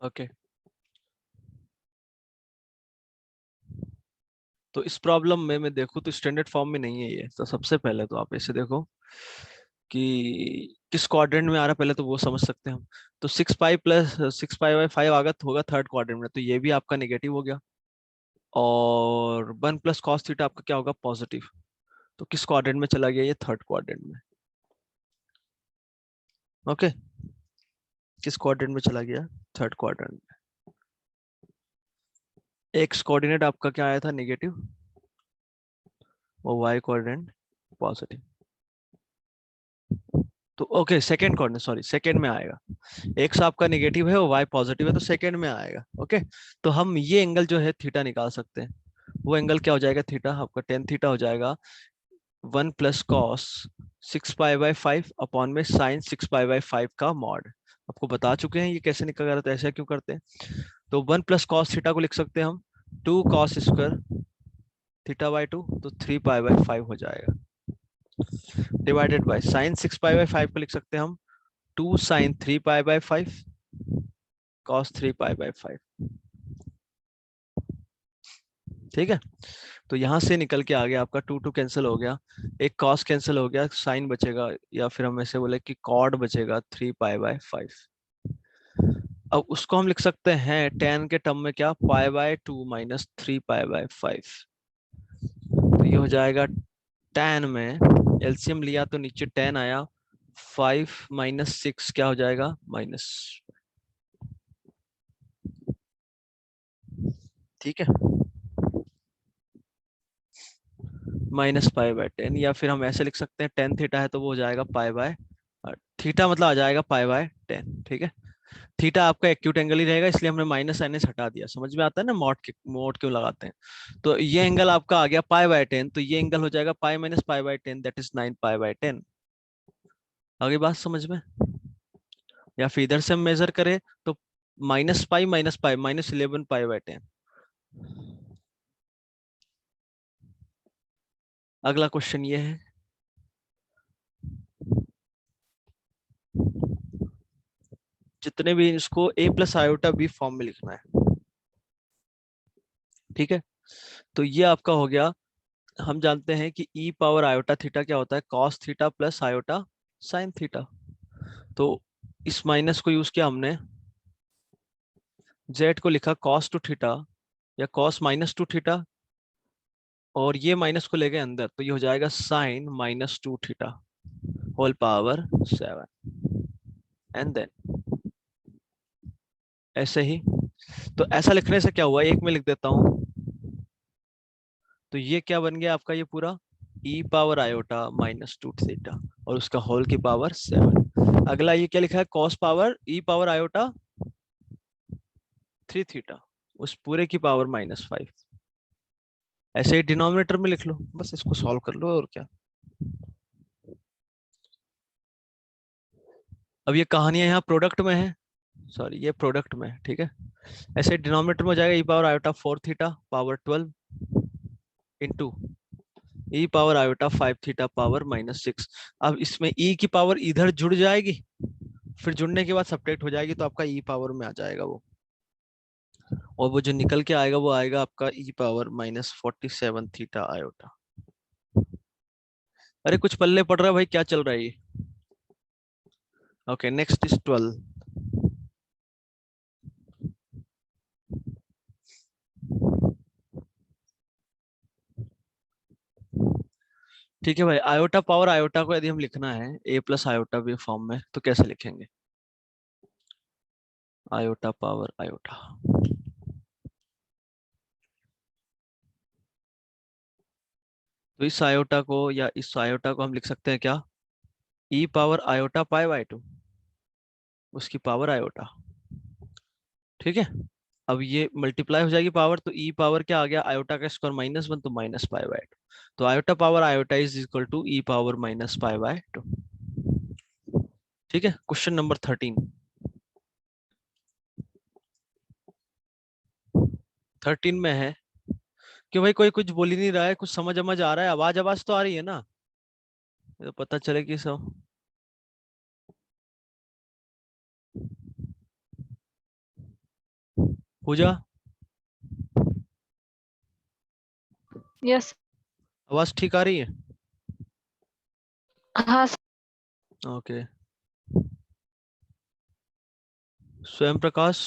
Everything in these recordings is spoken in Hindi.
ओके, तो इस प्रॉब्लम में मैं देखूँ तो स्टैंडर्ड फॉर्म में नहीं है ये। तो सबसे पहले तो आप ऐसे देखो कि किस क्वाड्रेंट में आ रहा है, पहले तो वो समझ सकते हैं हम। तो 6 पाई प्लस 6 पाई/5 आगा होगा थर्ड क्वाड्रेंट में, तो ये भी आपका नेगेटिव हो गया। और 1 + cos थीटा आपका क्या होगा, पॉजिटिव। तो किस क्वाड्रेंट में चला गया, ये थर्ड क्वाड्रेंट में। ओके, किस क्वाड्रेंट में चला गया, थर्ड क्वाड्रेंट में। एक्स कोऑर्डिनेट आपका क्या आया था, नेगेटिव, और वाई कोऑर्डिनेट पॉजिटिव। तो okay, second coordinate, sorry, second में आएगा। एक्स आपका नेगेटिव है और वाई पॉजिटिव है, तो सेकंड में आएगा। ओके, तो हम ये एंगल जो है थीटा निकाल सकते हैं। वो एंगल क्या हो जाएगा, थीटा आपका टेन थीटा हो जाएगा। 1 + cos 6 पाई/5 अपॉन में साइन 6 पाई/5 का मॉड। आपको बता चुके हैं ये कैसे निकल रहा था, ऐसा क्यों करते हैं। तो 1 + cos थीटा को लिख सकते हैं हम 2 cos² थीटा/2, तो 3 पाई/5 हो जाएगा। डिवाइडेड बाय साइन 6 पाई/5 को लिख सकते हैं हम 2 sin 3 पाई/5 cos 3 पाई/5। ठीक है, तो यहां से निकल के आ गया आपका 2 2 कैंसिल हो गया, एक cos कैंसिल हो गया, साइन बचेगा, या फिर हम ऐसे बोले कि कॉड बचेगा 3 पाई/5। अब उसको हम लिख सकते हैं tan के टर्म में क्या, पाई/2 माइनस 3 पाई/5। तो ये हो जाएगा tan में, एलसीएम लिया तो नीचे tan आया, 5 - 6 क्या हो जाएगा, माइनस। ठीक है, -π/10, या फिर हम ऐसे लिख सकते हैं tan थीटा है तो वो हो जाएगा थीटा मतलब आ जाएगा π/10। ठीक है, थीटा आपका एक्यूट एंगल ही रहेगा, इसलिए हमने माइनस साइन हटा दिया। समझ में आता है ना, मोड क्यों लगाते हैं। तो ये एंगल आपका आ गया π/10, तो ये एंगल हो जाएगा π - π/10, दैट इज 9 π/10। आगे बात समझ में। या फिर इधर से हम मेजर करें तो -π - π -11 π/10। अगला क्वेश्चन ये है, जितने भी इसको a+i/b फॉर्म में लिखना है। ठीक है, तो ये आपका हो गया। हम जानते हैं कि e⁻i/थीटा क्या होता है, cos theta plus iota sine theta. तो इस माइनस को यूज किया हमने, z को लिखा cos 2 थीटा या cos -2 थीटा, और ये माइनस को ले गए अंदर, तो ये हो जाएगा sine -2 theta whole power 7। And then ऐसे ही, तो ऐसा लिखने से क्या हुआ, एक में लिख देता हूं। तो ये क्या बन गया आपका, ये पूरा e⁻i/-2 थीटा और उसका होल की पावर 7। अगला ये क्या लिखा है, कॉस पावर e⁻i/3 थीटा, उस पूरे की पावर -5। ऐसे ही डिनोमिनेटर में लिख लो, बस इसको सॉल्व कर लो और क्या। अब ये कहानियां यहाँ प्रोडक्ट में है, सॉरी ये प्रोडक्ट में है। ठीक है, ऐसे डिनोमिनेटर में हो जाएगा e⁻i/4 theta power 12 into e⁻i/5 theta power -6। अब इसमें e की पावर इधर जुड़ जाएगी, फिर जुड़ने के बाद सब्ट्रैक्ट हो जाएगी, तो आपका e पावर में आ जाएगा वो, और वो जो निकल के आएगा वो आएगा आपका e⁻−47 थीटा/। अरे कुछ पल्ले पड़ रहा है भाई, क्या चल रहा है ये। Okay, next is 12। ठीक है भाई, आयोटा पावर आयोटा को यदि हम लिखना है a+i भी फॉर्म में, तो कैसे लिखेंगे, आयोटा पावर आयोटा। तो इस आयोटा को या इस आयोटा को हम लिख सकते हैं क्या, e⁻i/π/2, उसकी पावर आयोटा। ठीक है, अब ये मल्टीप्लाई हो जाएगी पावर, तो ई पावर क्या आ गया, आयोटा का स्क्वायर -1, तो -π/2। तो iota power iota is equal to e⁻−π/2। ठीक है, क्वेश्चन नंबर 13। 13 में है कि भाई कोई कुछ बोल ही नहीं रहा है, कुछ समझ समझ आ रहा है, आवाज आवाज तो आ रही है ना, ये तो पता चले कि सब। पूजा, यस। आवाज ठीक आ रही है? हाँ। ओके। स्वयं प्रकाश,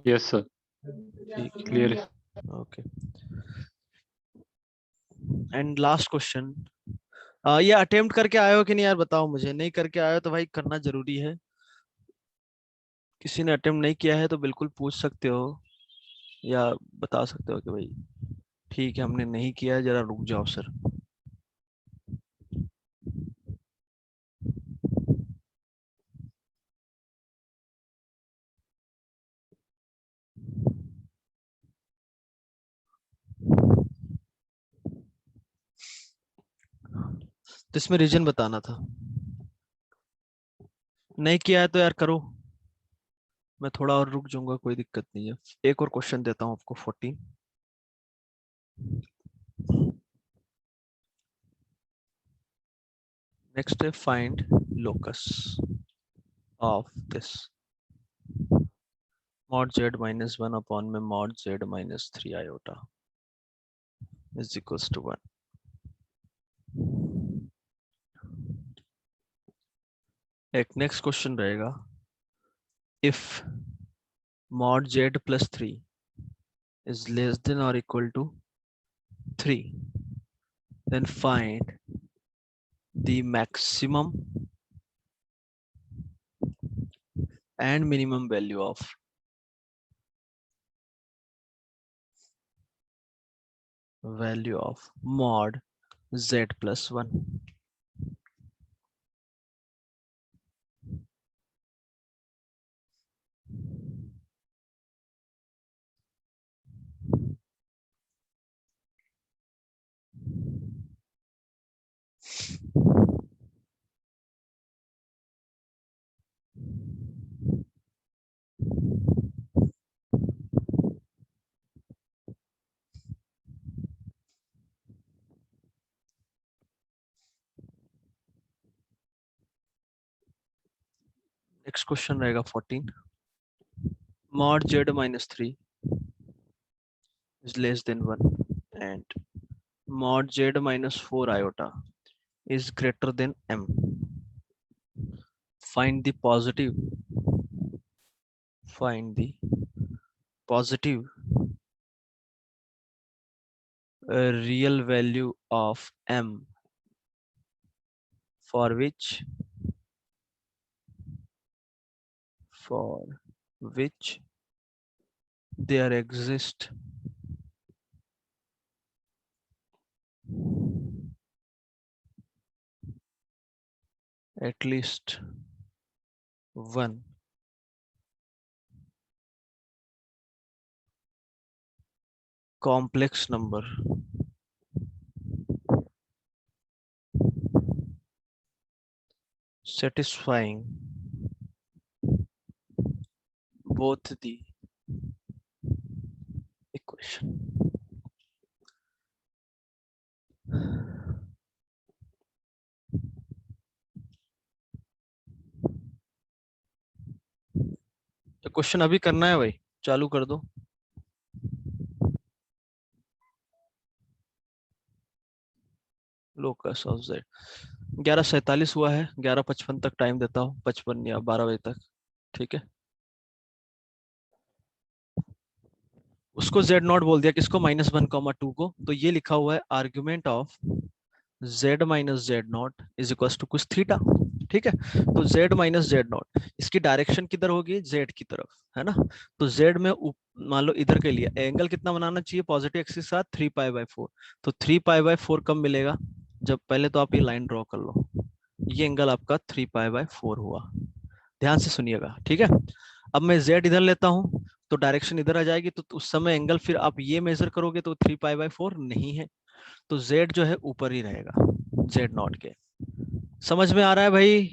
यस सर, ठीक, क्लियर है। ओके। एंड लास्ट क्वेश्चन, ये अटेम्प्ट करके आए हो कि नहीं यार, बताओ मुझे। नहीं करके आए हो तो भाई करना जरूरी है। किसी ने अटेम्प्ट नहीं किया है तो बिल्कुल पूछ सकते हो या बता सकते हो कि भाई ठीक है हमने नहीं किया है, जरा रुक जाओ सर। तो इसमें रीजन बताना था। नहीं किया है तो यार करो, मैं थोड़ा और रुक जाऊंगा, कोई दिक्कत नहीं है। एक और क्वेश्चन देता हूँ आपको, 14। नेक्स्ट है find locus of this mod z minus 1 upon में mod z minus 3 iota is equals to 1। एक नेक्स्ट क्वेश्चन रहेगा, if mod z plus 3 is less than or equal to 3, then find the maximum and minimum value of mod z plus 1। Next question रहेगा 14, mod z minus 3 is less than 1 and mod z minus 4 iota is greater than m। Find the positive real value of m for which there exists at least one complex number satisfying both the equation। तो क्वेश्चन अभी करना है भाई, चालू कर दो। लोकस ऑफ z 11:47 हुआ है, 11:55 तक टाइम देता हूँ, 55 या 12 बजे तक, ठीक है। उसको z नॉट बोल दिया, किसको, -1, 2 को। तो ये लिखा हुआ है argument of z minus Z not is equal to कुछ थीटा, ठीक है। तो z माइनस जेड नॉट, इसकी डायरेक्शन किधर होगी, z की तरफ, है ना। तो z में मान लो इधर के लिए एंगल कितना बनाना चाहिए पॉजिटिव एक्सिस के साथ, 3π/4। तो 3π/4 कब मिलेगा, जब, पहले तो आप ये लाइन ड्रॉ कर लो, ये एंगल आपका 3π/4 हुआ। ध्यान से सुनिएगा, ठीक है। अब मैं z इधर लेता हूं तो डायरेक्शन इधर आ जाएगी, तो उस समय एंगल फिर आप ये मेजर करोगे तो 3π/4 नहीं है, तो z जो है ऊपर ही रहेगा z नॉट के। समझ में आ रहा है भाई,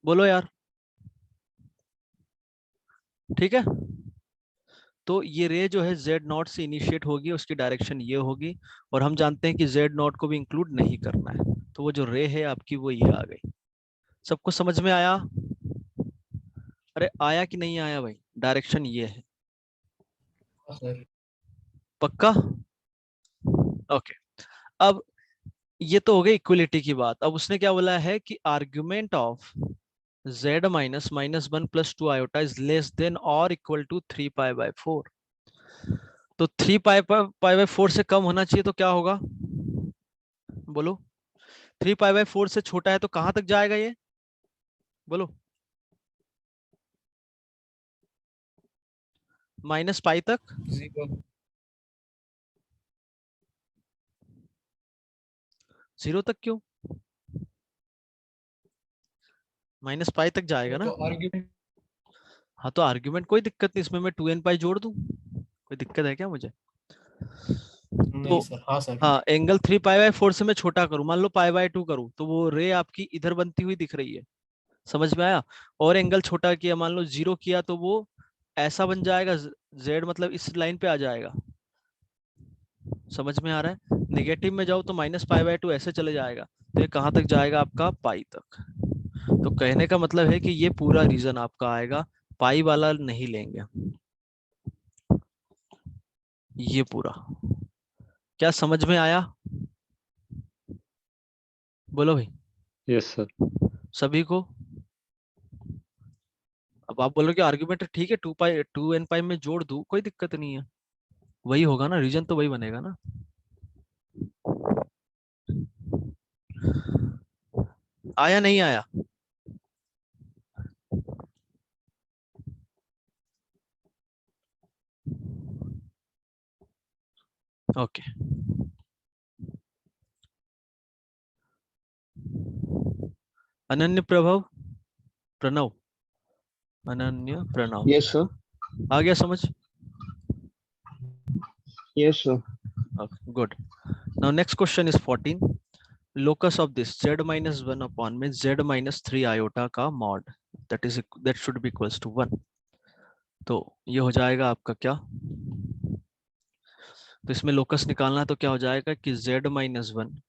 बोलो यार, ठीक है। तो ये रे जो है z नॉट से इनिशिएट होगी, उसकी डायरेक्शन ये होगी, और हम जानते हैं कि z नॉट को भी इंक्लूड नहीं करना है, तो वो जो रे है आपकी वो ये आ गई। सबको समझ में आया? अरे आया कि नहीं आया भाई? डायरेक्शन ये है। सर पक्का? ओके। अब ये तो हो गई इक्वलिटी की बात। अब उसने क्या बोला है कि argument of z minus minus one plus two iota is less than और इक्वल टू 3 पाई बाय 4। तो 3 पाई बाय 4 से कम होना चाहिए तो क्या होगा बोलो? 3 पाई बाय 4 से छोटा है तो कहां तक जाएगा ये बोलो? माइनस पाई तक। 0 जीरो तक क्यों? माइनस पाई तक जाएगा वो ना। तो आर्ग्यूमेंट हाँ तो आर्ग्यूमेंट कोई दिक्कत नहीं, इसमें मैं 2n पाई जोड़ दूं, कोई दिक्कत है क्या मुझे? नहीं तो सर। हाँ सर। हाँ, एंगल 3 पाई बाय 4 से मैं छोटा करूं, मान लो पाई बाय 2 करूं, तो वो रे आपकी इधर बनती हुई दिख रही है। समझ में आया? और एंगल छोटा किया, मान लो 0 किया, तो वो ऐसा बन जाएगा, z मतलब इस लाइन पे आ जाएगा। समझ में आ रहा है? नेगेटिव में जाओ तो -पाई बाय 2 ऐसे चले जाएगा, तो ये कहाँ तक जाएगा आपका? पाई तक। तो कहने का मतलब है कि ये पूरा रीजन आपका आएगा, पाई वाला नहीं लेंगे, ये पूरा। क्या समझ में आया? बोलो भाई यस सर। सभी को। अब आप बोलो कि आर्ग्यूमेंट ठीक है, 2n पाई में जोड़ दूं, कोई दिक्कत नहीं है, वही होगा ना, रीजन तो वही बनेगा ना। आया नहीं आया? ओके। अनन्य प्रभव, प्रणव, अनन्य प्रणव, Yes, sir. आ गया समझ? Yes, sir. Good. Now next question is 14। Locus of this z minus one upon में z माइनस 3 आयोटा का mod, that should be equals to 1। तो ये हो जाएगा आपका क्या? तो इसमें लोकस निकालना है, तो क्या हो जाएगा कि z माइनस वन,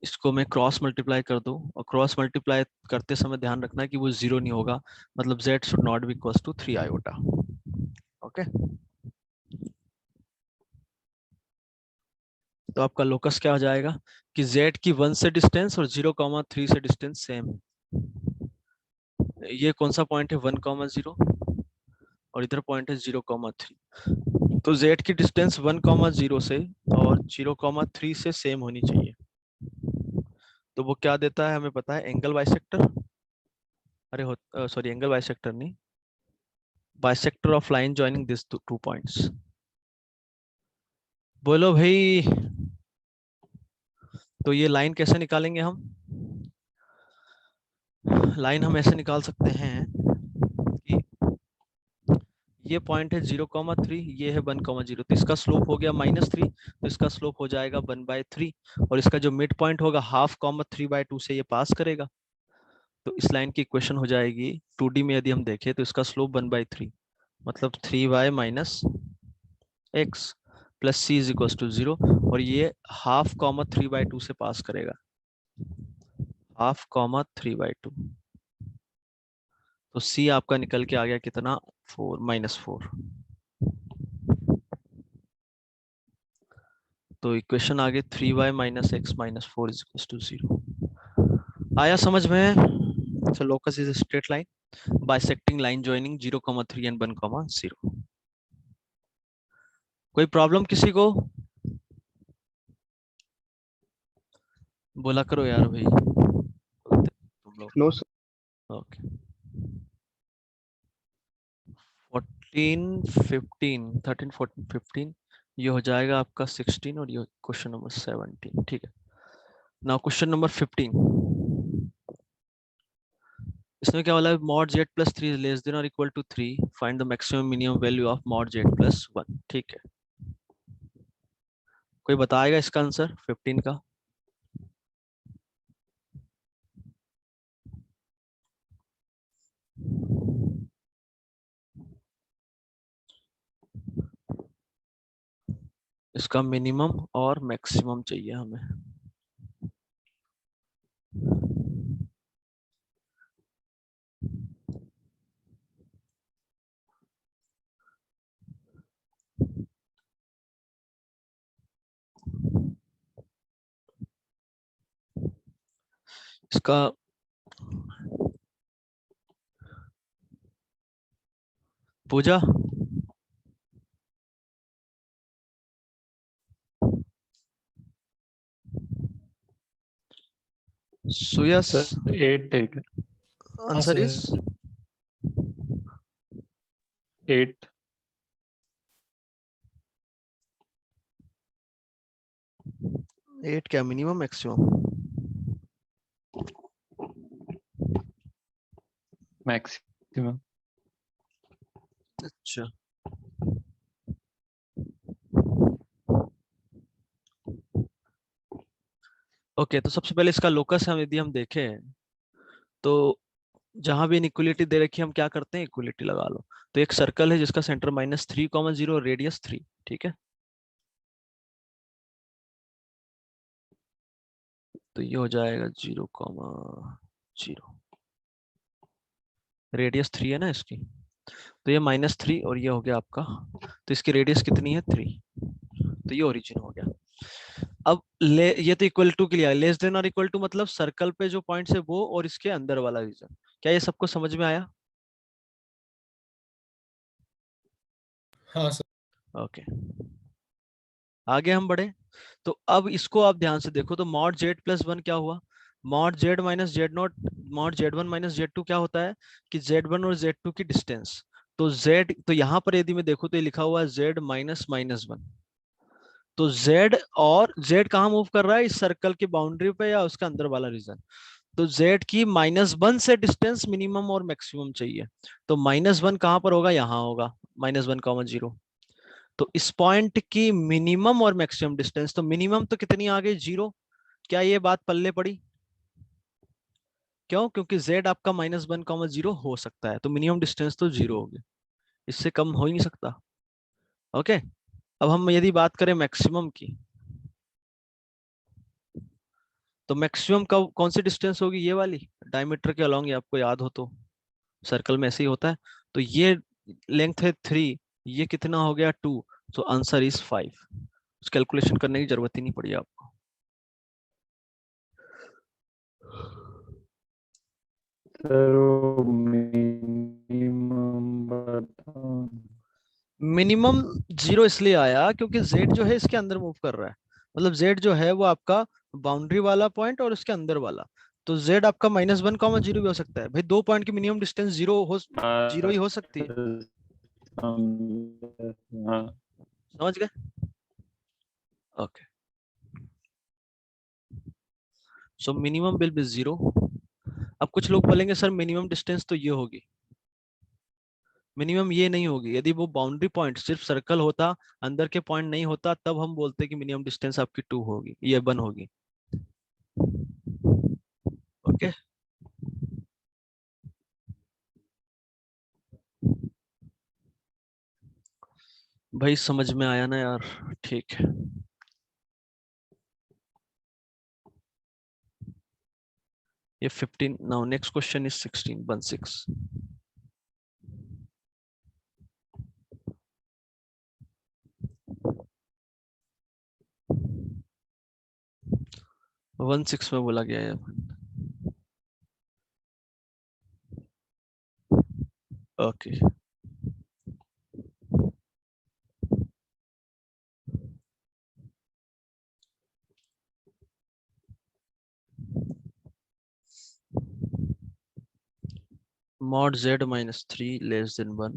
इसको मैं क्रॉस मल्टीप्लाई कर दूं, और क्रॉस मल्टीप्लाई करते समय ध्यान रखना है कि वो 0 नहीं होगा, मतलब z should not be equals to 3 iota. Okay. तो आपका लोकस क्या हो जाएगा कि z की 1 से डिस्टेंस और 0,3 से डिस्टेंस सेम है। ये कौन सा पॉइंट है? 1,0 और इधर पॉइंट है 0,3। तो z की डिस्टेंस 1,0 से और 0,3 से सेम होनी चाहिए। तो वो क्या देता है हमें पता है, एंगल बाइसेक्टर। अरे सॉरी, एंगल बाइसेक्टर नहीं, bisector of line joining this two points. बोलो भाई। तो ये लाइन कैसे निकालेंगे हम? लाइन हम ऐसे निकाल सकते हैं कि ये पॉइंट है 0,3, ये है 1,0, तो इसका स्लोप हो गया -3, तो इसका स्लोप हो जाएगा 1/3, और इसका जो मिड पॉइंट होगा 1/2, 3/2 से ये पास करेगा। तो इस लाइन की इक्वेशन हो जाएगी 2D में, यदि हम देखें तो इसका स्लोप 1/3, मतलब 3y minus X plus C is equal to 0, और ये 1/2, 3/2 से पास करेगा, 1/2, 3/2। तो सी आपका निकल के आ गया कितना? 4 -4। तो इक्वेशन आ गई 3y minus X minus 4 is equal to 0। आया समझ में? So locus is straight line bisecting line joining 0,3 and 1,0। कोई प्रॉब्लम किसी को? बोला करो यार भाई तुम लोग। No, sir. ओके। 14 15 13 14 15, ये हो जाएगा आपका 16, और ये क्वेश्चन नंबर 17। ठीक है। Now question number 15। इसमें क्या बोला है? Mod z plus 3 less than और equal to 3, find the maximum minimum value of mod z plus 1। ठीक है। कोई बताएगा इसका आंसर 15 का? इसका मिनिमम और मैक्सिमम चाहिए हमें। इसका Pooja Suyash sir 8 take answer sir. Is 8 8 क्या मिनिमम मैक्सिमम? maximum अच्छा ओके, तो सबसे पहले इसका लोकस हम यदि हम देखें तो जहां भी इनइक्वलिटी दे रखी है हम क्या करते हैं, इक्वलिटी लगा लो। तो एक सर्कल है जिसका सेंटर -3, 0 रेडियस 3, ठीक है। तो ये हो जाएगा 0, 0, रेडियस 3 है ना इसकी, तो ये -3 और ये हो गया आपका, तो इसकी रेडियस कितनी है 3, तो ये ओरिजिन हो गया। अब ये तो इक्वल टू के लिए लेस देन और इक्वल टू मतलब सर्कल पे जो पॉइंट्स है वो और इसके अंदर वाला रीजन। क्या ये सबको समझ में आया? हाँ सर. ओके, आगे हम बढ़े। तो अब इसको आप ध्यान से देखो, तो मॉड जेड प्लस 1 क्या हुआ, mod Z minus Z not, mod Z one minus Z two क्या होता है कि जेड वन और जेड टू की डिस्टेंस। तो जेड, तो यहाँ पर यदि मैं देखूँ तो ये लिखा हुआ है जेड माइनस माइनस वन, तो जेड और जेड कहाँ मूव कर रहा है, इस सर्कल की बाउंड्री पे या उसका अंदर वाला रीजन। तो जेड की -1 से डिस्टेंस मिनिमम और मैक्सिमम चाहिए, तो -1 कहाँ पर होगा, यहाँ होगा -1, 0। तो इस पॉइंट की मिनिमम और मैक्सिमम डिस्टेंस, तो मिनिमम तो कितनी आ गई 0। क्या ये बात पल्ले पड़ी? क्यों? क्योंकि z आपका -1, 0 हो सकता है, तो मिनिमम डिस्टेंस तो 0 होगी, इससे कम हो ही नहीं सकता। ओके, अब हम यदि बात करें मैक्सिमम की, तो मैक्सिमम का कौन सी डिस्टेंस होगी, ये वाली डायमीटर के अलोंग, ये आपको याद हो तो सर्कल में ऐसे ही होता है। तो ये लेंथ है 3, ये कितना हो गया 2, तो आंसर इज 5। उस कैलकुलेशन करने की जरूरत ही नहीं पड़ी आपको। सर वो मिनिमम बताओ। मिनिमम 0 इसलिए आया क्योंकि z जो है इसके अंदर मूव कर रहा है, मतलब z जो है वो आपका बाउंड्री वाला पॉइंट और उसके अंदर वाला, तो z आपका -1, 0 भी हो सकता है भाई, दो पॉइंट की मिनिमम डिस्टेंस 0 ही हो सकती है। हाँ समझ गए? Okay, so minimum will be 0। अब कुछ लोग बोलेंगे सर मिनिमम डिस्टेंस तो ये होगी, मिनिमम ये नहीं होगी। यदि वो बाउंड्री पॉइंट सिर्फ सर्कल होता, अंदर के पॉइंट नहीं होता, तब हम बोलते कि मिनिमम डिस्टेंस आपकी 2 होगी, ये 1 होगी। ओके, भाई समझ में आया ना यार? ठीक है, ये 15। Now next question is 16, 16। 16 में बोला गया है। Okay, mod z -3 less than 1,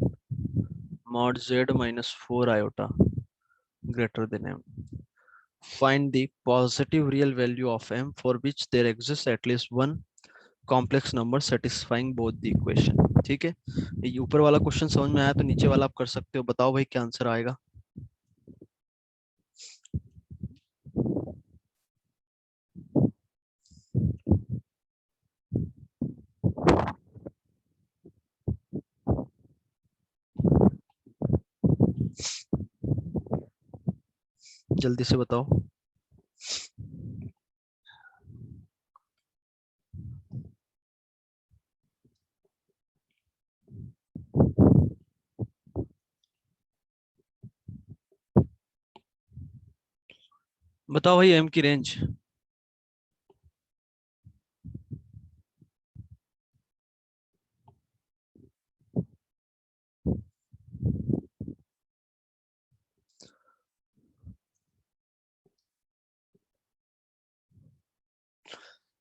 mod z -4 iota greater than m. Find the positive real value of m for which there exists at least one complex number satisfying both the equation। ठीक है, ये ऊपर वाला क्वेश्चन समझ में आया तो नीचे वाला आप कर सकते हो। बताओ भाई क्या आंसर आएगा? जल्दी से बताओ। बताओ भाई m की रेंज।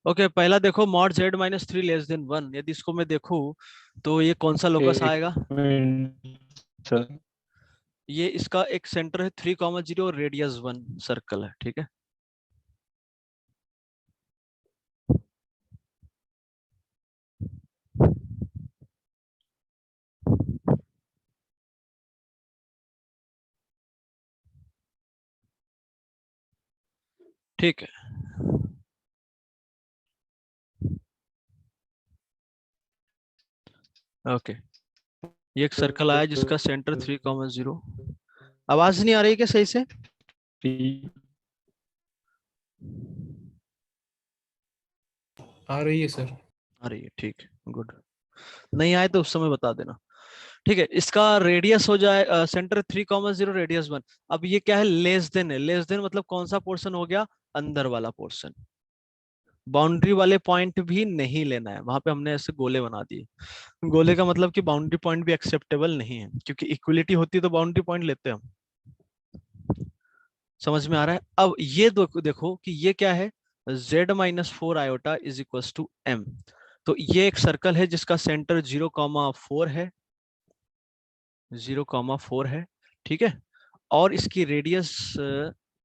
ओके पहला देखो mod z minus 3 less then 1, यदि इसको मैं देखूं तो ये कौन सा लोकस एक आएगा? Minute sir. ये इसका एक सेंटर है 3,0 और रेडियस 1 सर्कल है, ठीक है। ठीक है, ओके ये एक सर्कल आया जिसका सेंटर 3,0। आवाज नहीं आ रही क्या सही से? आ रही है सर। आ रही है, ठीक है, गुड। नहीं आए तो उस समय बता देना। ठीक है, इसका रेडियस हो जाए सेंटर 3,0 रेडियस 1। अब ये क्या है? लेस देन है। लेस देन मतलब कौन सा पोर्शन हो गया? अंदर वाला पोर्शन। बाउंड्री वाले पॉइंट भी नहीं लेना है, वहां पे हमने ऐसे गोले बना दिए। गोले का मतलब कि बाउंड्री पॉइंट भी एक्सेप्टेबल नहीं है, क्योंकि इक्वलिटी होती तो बाउंड्री पॉइंट लेते हम। समझ में आ रहा है? अब ये देखो कि ये क्या है? z minus 4 iota is equal to m। तो ये एक सर्कल है जिसका सेंटर 0,4 है, 0,4 है, ठीक है। और इसकी रेडियस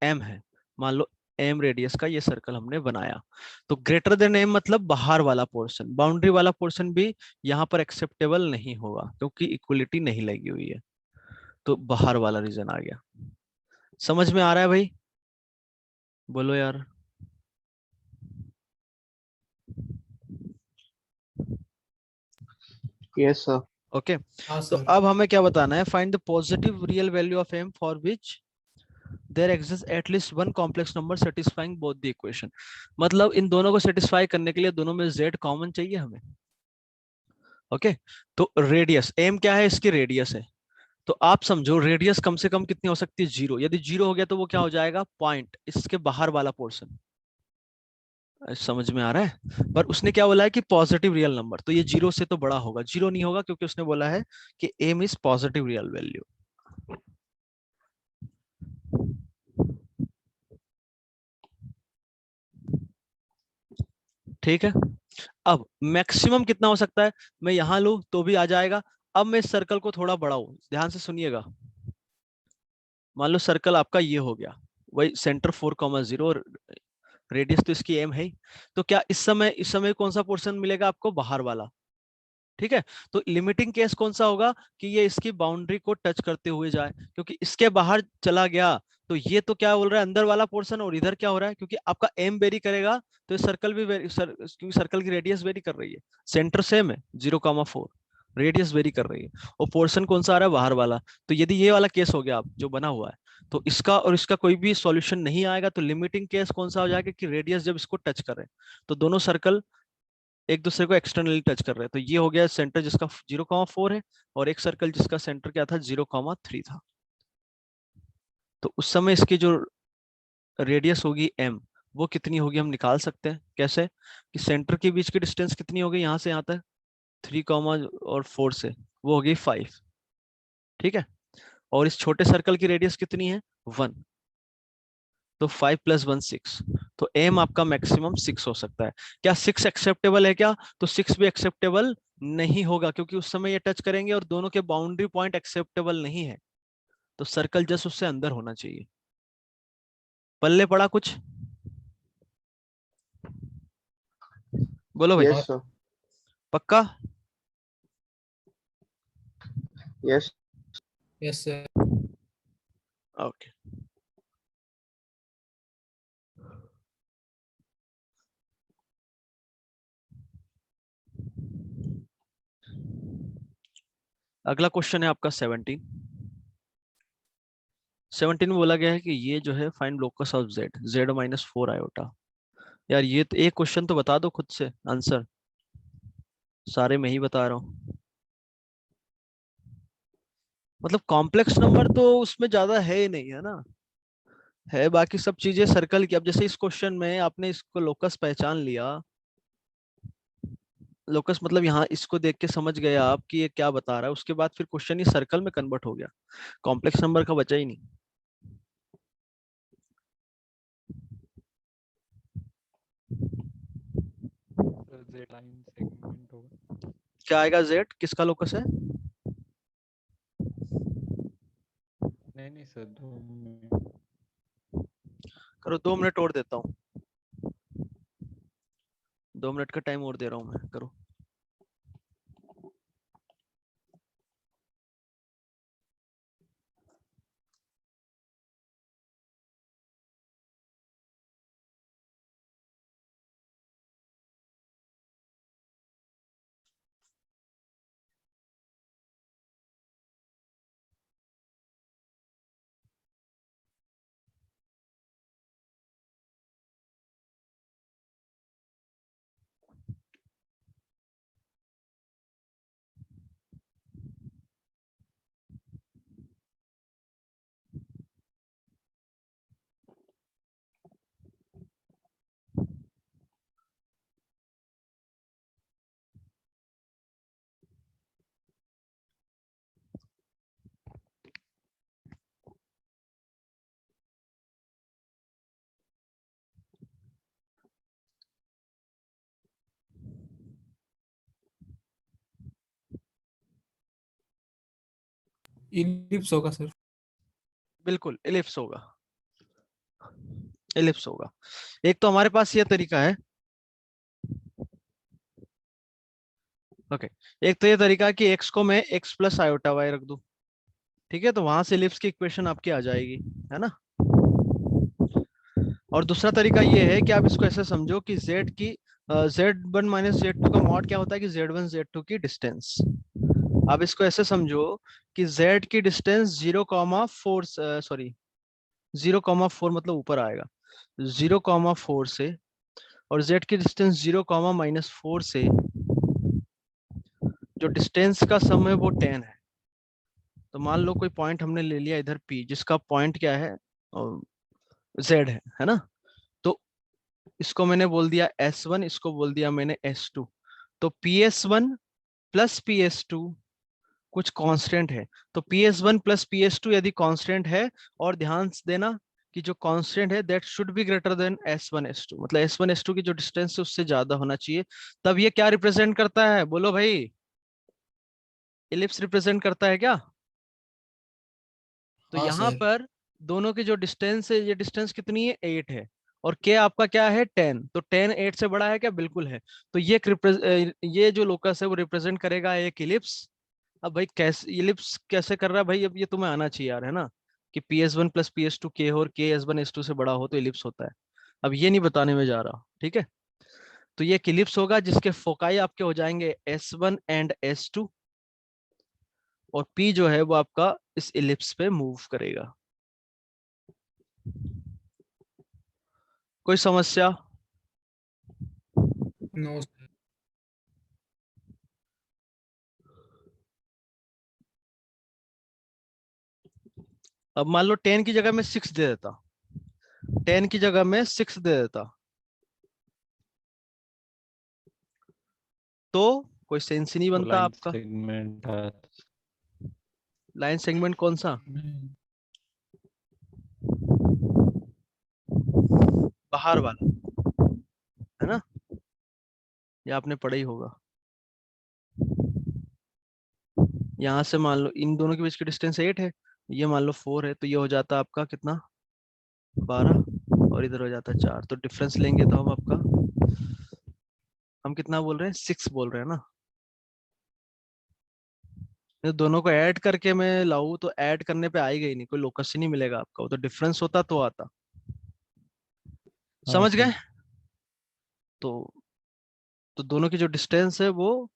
m है, मान लो m रेडियस का ये सर्कल हमने बनाया। तो ग्रेटर देन m मतलब बाहर वाला पोर्शन, बाउंड्री वाला पोर्शन भी यहाँ पर एक्सेप्टेबल नहीं होगा क्योंकि इक्वलिटी नहीं लगी हुई है। तो बाहर वाला रीजन आ गया। समझ में आ रहा है भाई? बोलो यार। Yes sir. ओके हाँ तो सर। अब हमें क्या बताना है? Find the positive real value of m for which there exist at least one complex number satisfying both the equation. मतलब इन दोनों को सेटिस्फाई करने के लिए दोनों में z कॉमन चाहिए हमें। ओके तो रेडियस m क्या है? इसकी रेडियस है। तो आप समझो रेडियस कम से कम कितनी हो सकती है? 0। यदि 0 हो गया तो वो क्या हो जाएगा? पॉइंट, इसके बाहर वाला पोर्शन। समझ में आ रहा है? पर उसने क्या बोला है कि पॉजिटिव रियल नंबर, तो ये 0 से तो बड़ा होगा। 0 नहीं होगा क्योंकि उसने बोला है कि m is positive real value. ठीक है, अब मैक्सिमम कितना हो सकता है? मैं यहां लू तो भी आ जाएगा। अब मैं इस सर्कल को थोड़ा बढ़ाऊं, ध्यान से सुनिएगा। मान लो सर्कल आपका ये हो गया, वही सेंटर 4,0 और रेडियस तो इसकी एम है ही। तो क्या इस समय कौन सा पोर्शन मिलेगा आपको? बाहर वाला। ठीक है, तो लिमिटिंग केस कौन सा होगा? कि ये इसकी बाउंड्री को टच करते हुए जाए, क्योंकि इसके बाहर चला गया तो ये तो क्या बोल रहा है? अंदर वाला पोर्शन। और इधर क्या हो रहा है? क्योंकि आपका एम वेरी करेगा तो ये सर्कल भी क्योंकि सर्कल की रेडियस वेरी कर रही है। सेंटर सेम है 0,4, रेडियस वेरी कर रही है, और पोर्शन कौन सा आ रहा है? बाहर वाला। तो यदि ये वाला केस हो गया आप जो बना हुआ है, तो इसका और इसका कोई भी सॉल्यूशन नहीं आएगा। तो लिमिटिंग केस कौन सा हो जाएगा? कि रेडियस जब इसको टच करे तो दोनों सर्कल एक दूसरे को एक्सटर्नली टच कर रहे हैं। तो ये हो गया सेंटर जिसका 0,4 है, और एक सर्कल जिसका सेंटर क्या था? 0,3 था। तो उस समय इसकी जो रेडियस होगी m, वो कितनी होगी हम निकाल सकते हैं। कैसे? कि सेंटर के बीच की डिस्टेंस कितनी होगी यहाँ से यहाँ तक? 3,4 से वो होगी 5। ठीक है, और इस छोटे सर्कल की रेडियस कितनी है? 1। तो 5 + 1 6। तो m आपका मैक्सिमम 6 हो सकता है। क्या 6 एक्सेप्टेबल है क्या? तो 6 भी एक्सेप्टेबल नहीं होगा, क्योंकि उस समय ये टच करेंगे और दोनों के बाउंड्री पॉइंट एक्सेप्टेबल नहीं है। तो सर्कल जस्ट उससे अंदर होना चाहिए। पल्ले पड़ा कुछ? बोलो भाई। Yes sir. पक्का? यस। Yes sir. ओके अगला क्वेश्चन है आपका 17। 17 में बोला गया है कि ये जो है find locus of z minus 4 iota. यार ये तो एक क्वेश्चन तो बता दो खुद से आंसर, सारे मैं ही बता रहा हूँ। मतलब कॉम्प्लेक्स नंबर तो उसमें ज्यादा है ही नहीं, है ना? है बाकी सब चीजें सर्कल की। अब जैसे इस क्वेश्चन में आपने इसको लोकस पहचान लिया। लोकस मतलब यहाँ इसको देख के समझ गए आप कि ये क्या बता रहा है, उसके बाद फिर क्वेश्चन ही सर्कल में कन्वर्ट हो गया। कॉम्प्लेक्स नंबर का बचा ही नहीं। Z लाइन सेगमेंट होगा। क्या आएगा? जेड किसका लोकस है? नहीं सर, 2 मिनट। करो, 2 मिनट और देता हूँ, 2 मिनट का टाइम और दे रहा हूँ मैं, करो। इलिप्स होगा सर। बिल्कुल एलिप्स होगा, एलिप्स होगा। एक तो हमारे पास ये तरीका है, ओके। एक तो ये तरीका है कि एक्स को मैं एक्स प्लस आयोटा वाई रख दूं, ठीक है, तो वहां से एलिप्स की इक्वेशन आपकी आ जाएगी, है ना। और दूसरा तरीका ये है कि आप इसको ऐसे समझो कि z की z1 माइनस z2 का मॉड क्या होता है कि z1 z2 की डिस्टेंस। आप इसको ऐसे समझो कि z की डिस्टेंस 0,4, सॉरी 0,4 मतलब ऊपर आएगा 0,4 से, और z की डिस्टेंस 0,-4 से, जो डिस्टेंस का सम है वो 10 है। तो मान लो कोई पॉइंट हमने ले लिया इधर P, जिसका पॉइंट क्या है, Z है ना। तो इसको मैंने बोल दिया S1, इसको बोल दिया मैंने S2। तो PS1 प्लस PS2 कुछ कांस्टेंट है, तो PS1 प्लस PS2 यदि कांस्टेंट है, और ध्यान से देना कि जो कांस्टेंट है that should be greater than S1 S2, मतलब S1 S2 की जो डिस्टेंस है उससे ज्यादा होना चाहिए। तब ये क्या रिप्रेजेंट करता है, बोलो भाई? इलिप्स रिप्रेजेंट करता है क्या? तो हाँ यहाँ सर। पर दोनों की जो डिस्टेंस है, ये डिस्टेंस कितनी है? 8 है, और के आपका क्या है? 10। तो 10 8 से बड़ा है क्या? बिल्कुल है। तो ये जो लोकस है वो रिप्रेजेंट करेगा एक इलिप्स। अब भाई कैसे इलिप्स कैसे कर रहा है भाई, अब ये तुम्हें आना चाहिए यार, है ना, कि PS1 प्लस PS2 के हो और के S1 S2 से बड़ा हो तो इलिप्स होता है। अब ये नहीं बताने में जा रहा, ठीक है। तो ये एक इलिप्स होगा जिसके फोकाई आपके हो जाएंगे S1 एंड S2, और P जो है वो आपका इस इलिप्स पे मूव करेगा। कोई समस्या? No sir. अब मान लो 10 की जगह मैं 6 दे देता, 10 की जगह मैं 6 दे देता, तो कोई सेंस ही नहीं वो बनता लाइन आपका। सेगमेंट लाइन सेगमेंट कौन सा? बाहर वाला, है ना, ये आपने पढ़ा ही होगा। यहाँ से मान लो इन दोनों के बीच की डिस्टेंस 8 है, ये मान लो 4 है, तो ये हो जाता आपका कितना? 12, और इधर हो जाता 4। तो डिफरेंस लेंगे तो हम आपका, हम कितना बोल रहे हैं? 6 बोल रहे हैं ना। तो दोनों को ऐड करके मैं लाऊं तो ऐड करने पे आएगा ही नहीं, कोई लोकस ही नहीं मिलेगा आपका, वो तो डिफरेंस होता तो आता। हाँ समझ सर। गए? तो दोनों की जो डिस्टेंस है वो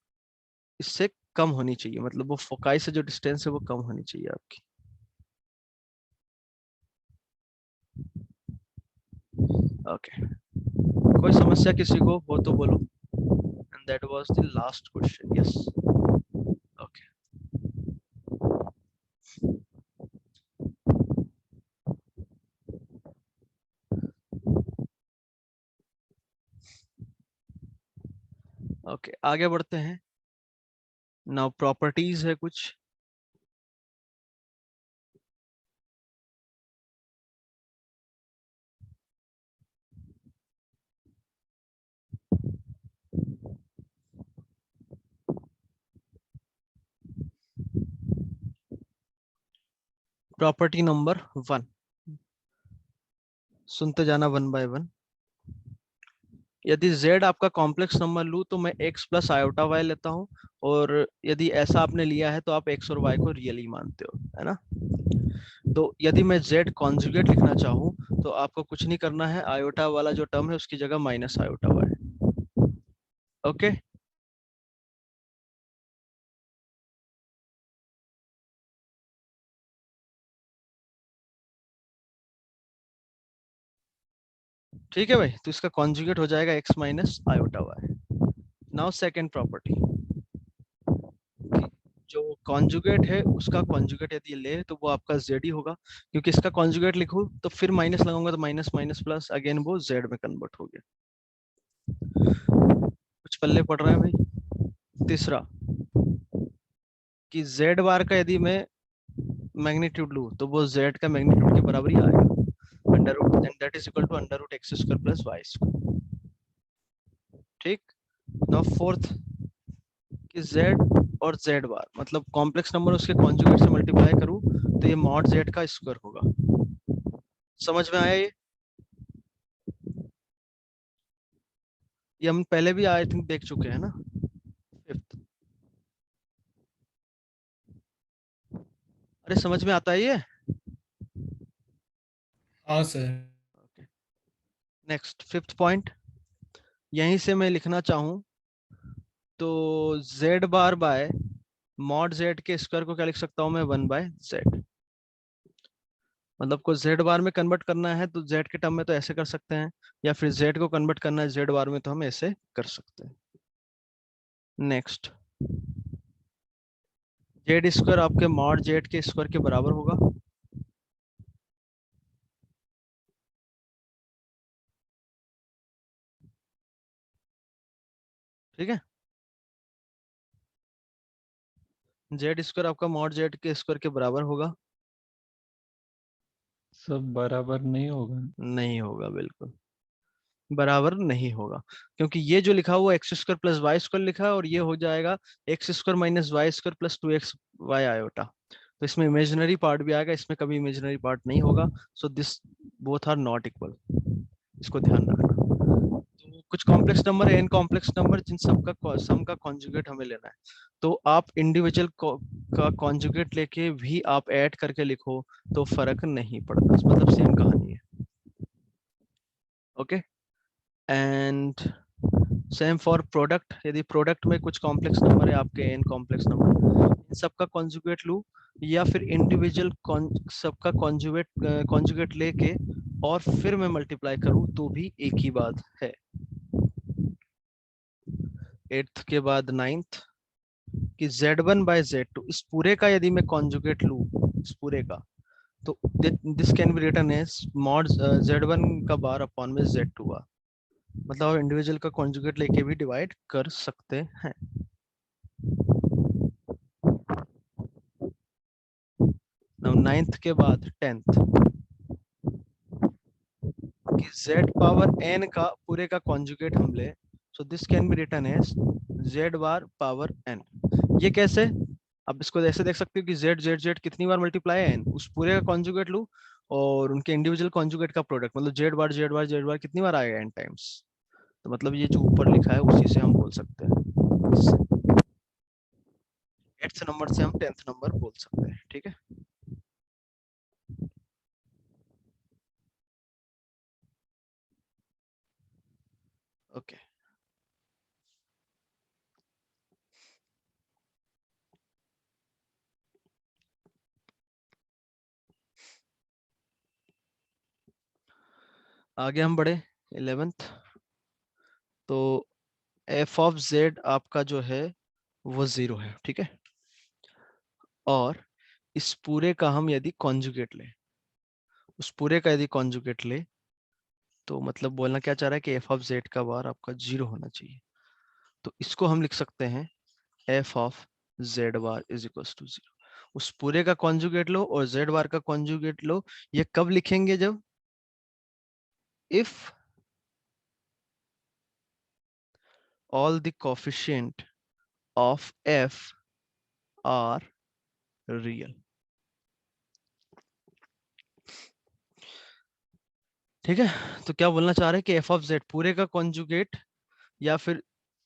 इससे कम होनी चाहिए, मतलब वो फोकाई से जो डिस्टेंस है वो कम होनी चाहिए आपकी। ओके, कोई समस्या किसी को हो तो बोलो। And that was the last question, yes. Okay, okay आगे बढ़ते हैं। नाउ प्रॉपर्टीज है कुछ। प्रॉपर्टी नंबर 1, सुनते जाना वन बाय वन। यदि z आपका कॉम्प्लेक्स नंबर लूँ तो मैं x प्लस आयोटा y लेता हूँ, और यदि ऐसा आपने लिया है तो आप x और y को रियली मानते हो, है ना। तो यदि मैं z कॉन्जुगेट लिखना चाहूँ तो आपको कुछ नहीं करना है, आयोटा वाला जो टर्म है उसकी जगह माइनस आयोटा y। ओके, ठीक है भाई। तो इसका कॉन्जुगेट हो जाएगा x minus iota y। Now second property, जो कॉन्जुगेट है उसका कॉन्जुगेट यदि ले तो वो आपका z ही होगा, क्योंकि इसका कॉन्जुगेट लिखूं तो फिर माइनस लगाऊंगा तो माइनस माइनस प्लस, अगेन वो z में कन्वर्ट हो गया। कुछ पल्ले पड़ रहा है भाई। तीसरा, कि z बार का यदि मैं मैग्नीट्यूड लूं तो वो z का मैग्नीट्यूड के बराबर ही आएगा, under root, and that is equal to under root X square plus Y square. ठीक। नाउ फोर्थ, कि z और z बार मतलब कॉम्प्लेक्स नंबर उसके कॉन्जुगेट से मल्टीप्लाई करूं तो ये मॉड z का स्क्वायर होगा। समझ में आया ये हम पहले भी आई थिंक देख चुके हैं ना। फिफ्थ, अरे समझ में आता है ये। हाँ सर। नेक्स्ट फिफ्थ पॉइंट, यहीं से मैं लिखना चाहूं तो z बार बाय मॉड z के स्क्वायर को क्या लिख सकता हूं मैं, 1/z। मतलब को z बार में कन्वर्ट करना है तो z के टर्म में तो ऐसे कर सकते हैं, या फिर z को कन्वर्ट करना है z बार में तो हम ऐसे कर सकते हैं। नेक्स्ट, z स्क्वायर आपके मॉड z के स्क्वायर के बराबर होगा। ठीक है, z स्क्वायर आपका मॉड z के स्क्वायर के बराबर होगा। सब बराबर नहीं होगा। नहीं होगा, बिल्कुल बराबर नहीं होगा, क्योंकि ये जो लिखा हुआ X square plus Y square लिखा है, और ये हो जाएगा X square minus Y square plus 2x Y iota. तो इसमें इमेजिनरी पार्ट भी आएगा, इसमें कभी इमेजिनरी पार्ट नहीं होगा। So this both are not equal, इसको ध्यान रखना। तो कुछ कॉम्प्लेक्स नंबर है, एन कॉम्प्लेक्स नंबर, जिन सबका सम का कॉन्जुगेट हमें लेना है। तो आप इंडिविजुअल का कॉन्जुगेट लेके भी आप ऐड करके लिखो तो फर्क नहीं पड़ता, मतलब सेम कहानी है। Okay, and same for product, यदि प्रोडक्ट में कुछ कॉम्प्लेक्स नंबर है आपके एन कॉम्प्लेक्स नंबर, इन सबका कॉन्जुगेट लूँ या फिर इंडिविजुअल सबका कॉन्जुगेट लेके और फिर मैं मल्टीप्लाई करूँ तो भी एक ही बात है। एट्थ के बाद नाइन्थ, कि z1/z2 इस पूरे का यदि मैं कॉन्जुगेट लूँ, इस पूरे का, तो this can be written as mod z1 का बार अपॉन में z2 बार। मतलब आप इंडिविजुअल का कॉन्जुगेट लेके भी डिवाइड कर सकते हैं। नाइन्थ के बाद टेंथ, कि z पावर n का पूरे का कॉन्जुगेट हम ले, so this can be written as z bar power n। ये कैसे, अब इसको ऐसे देख सकते हो कि z कितनी बार मल्टीप्लाई है n, उस पूरे का कॉन्जुगेट लूं और उनके इंडिविजुअल कॉन्जुगेट का प्रोडक्ट, मतलब z बार कितनी बार आएगा n टाइम्स। तो मतलब ये जो ऊपर लिखा है उसी से हम बोल सकते हैं, एट्थ नंबर से हम 10th नंबर बोल सकते हैं। ठीक है, ओके। आगे हम बढ़े 11th। तो f ऑफ z आपका जो है वो 0 है, ठीक है। और इस पूरे का हम यदि कॉन्जुगेट ले, उस पूरे का यदि कॉन्जुगेट ले, तो मतलब बोलना क्या चाह रहा है कि f ऑफ z का बार आपका 0 होना चाहिए। तो इसको हम लिख सकते हैं f of z bar is equal to 0। उस पूरे का कॉन्जुगेट लो और z बार का कॉन्जुगेट लो। ये कब लिखेंगे, जब if all the coefficient of f are real। ठीक है, तो क्या बोलना चाह रहे हैं कि एफ ऑफ जेड पूरे का कॉन्जुगेट या फिर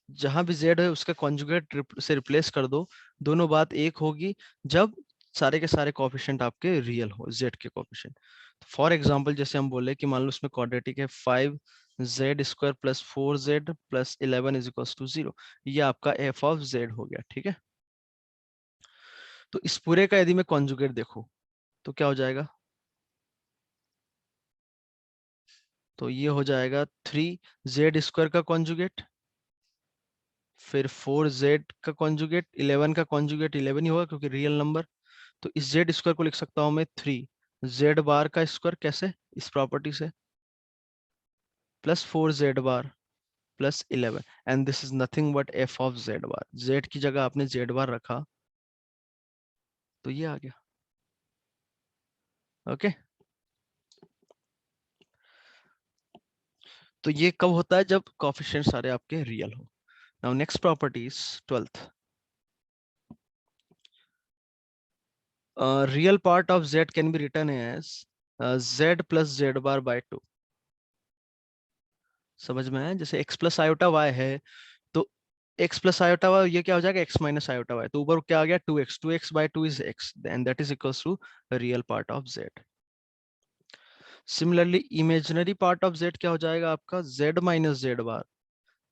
जहां भी जेड है उसका कॉन्जुगेट से रिप्लेस कर दो, दोनों बात एक होगी जब सारे के सारे कोएफिशिएंट आपके रियल हो, जेड के कोएफिशिएंट। फॉर एग्जांपल जैसे हम बोले कि मान लो उसमें क्वाड्रेटिक है 5z² plus 4z plus 11 is equal to 0, ये आपका एफ ऑफ जेड हो गया। ठीक है, तो इस पूरे का यदि मैं कॉन्जुगेट देखूं तो क्या हो जाएगा, तो ये हो जाएगा 3z² का कॉन्जुगेट, फिर 4z का कॉन्जुगेट, 11 का कॉन्जुगेट 11 ही होगा क्योंकि रियल नंबर। तो इस z² को लिख सकता हूं मैं 3z बार का स्क्वायर, कैसे, इस प्रॉपर्टी से, plus 4z bar plus 11, and this is nothing but f of z bar. z की जगह आपने z बार रखा तो ये आ गया। ओके, तो ये कब होता है, जब कोएफिशिएंट सारे आपके रियल हो। Now next property is 12th, real part of z can be written as z plus z bar by 2। समझ में आया, जैसे x प्लस आयोटा y है तो x प्लस आयोटा y ये क्या हो जाएगा, x माइनस आयोटा y, तो ऊपर क्या आ गया 2x, 2x by 2 is x, and that is equals to real part of z। Similarly imaginary part of z क्या हो जाएगा आपका, z माइनस z बार।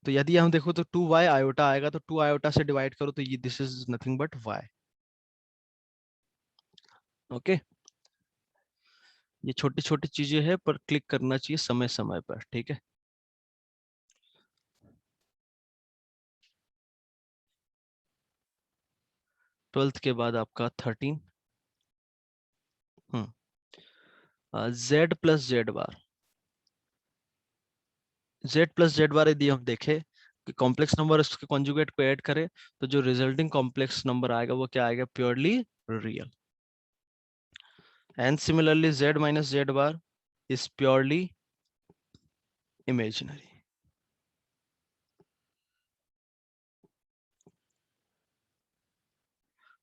तो यदि हम देखो तो 2y आयोटा आएगा, तो 2 आयोटा से डिवाइड करो तो ये this is nothing but y। Okay, ये छोटी छोटी चीजें हैं पर क्लिक करना चाहिए समय समय पर। ठीक है, ट्वेल्थ के बाद आपका 13 z प्लस z बार। z प्लस z बार यदि हम देखें कि कॉम्प्लेक्स नंबर उसके कॉन्जुगेट को ऐड करें तो जो रिजल्टिंग कॉम्प्लेक्स नंबर आएगा वो क्या आएगा, purely real. And similarly z minus z bar is purely imaginary.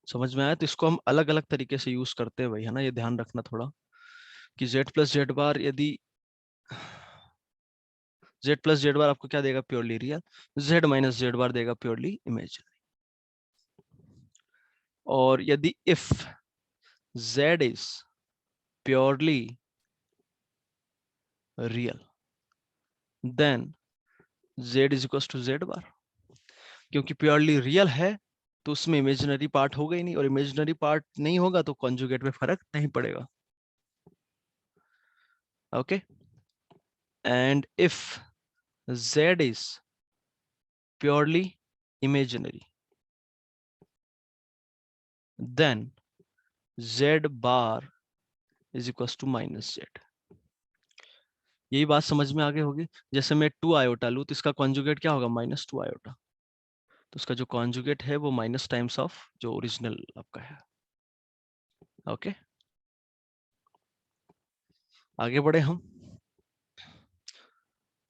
समझ में आया, तो इसको हम अलग अलग तरीके से यूज करते हैं भाई, है ना, ये ध्यान रखना थोड़ा कि z प्लस z बार यदि z प्लस z बार आपको क्या देगा, purely real, z minus z bar देगा प्योरली इमेजिनरी। और यदि if z is purely real then z is equal to z bar. क्योंकि प्योरली रियल है तो उसमें इमेजिनरी पार्ट होगा ही नहीं, और इमेजिनरी पार्ट नहीं होगा तो कॉन्जुगेट में फर्क नहीं पड़ेगा। Okay, and if z is purely imaginary then z bar is equals to minus z। यही बात समझ में आगे होगी। जैसे मैं 2 आयोटा लूं तो इसका कॉन्जुगेट क्या होगा, -2 आयोटा, तो उसका जो कॉन्जुगेट है वो माइनस टाइम्स ऑफ जो ओरिजिनल आपका है। ओके, आगे बढ़े हम